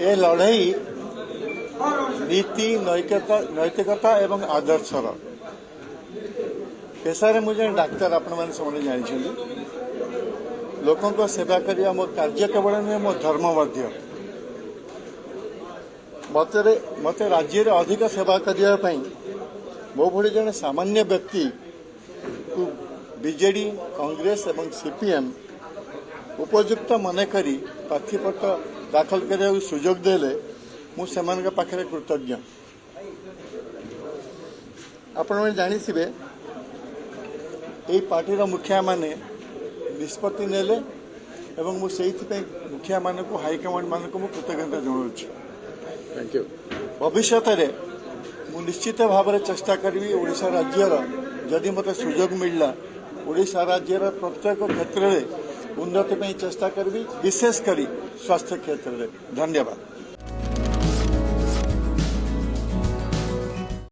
ए लड़ाई नीति नैतिकता एवं आदर्शर पेशारे मुझे डाक्तर आपण मैंने समझे जानी लोकों को सेवा करने मो कार्य केवल नुहे मो धर्म मत राज्य रे अधिक सेवा करने मो भली जड़े सामान्य व्यक्ति को बीजेडी कांग्रेस एवं सीपीएम उपयुक्त मन करी प्रार्थीपत्र दाखल करने सुजोग देले मुझे पाखे कृतज्ञ। आपण जानिथिबे एई पार्टीर मुखिया माने निष्पत्ति नेले एवं मुझे मुखिया मान को हाईकमांड मान को कृतज्ञता जनाऊँ। Thank you. भविष्य मु निश्चित भाव में चेष्टा करी ओडिशा राज्यर जदि मत सुजोग मिलला ओडिशा राज्यर प्रत्येक क्षेत्र में उन्नति चेष्टा करी विशेषकर स्वास्थ्य क्षेत्र में। धन्यवाद।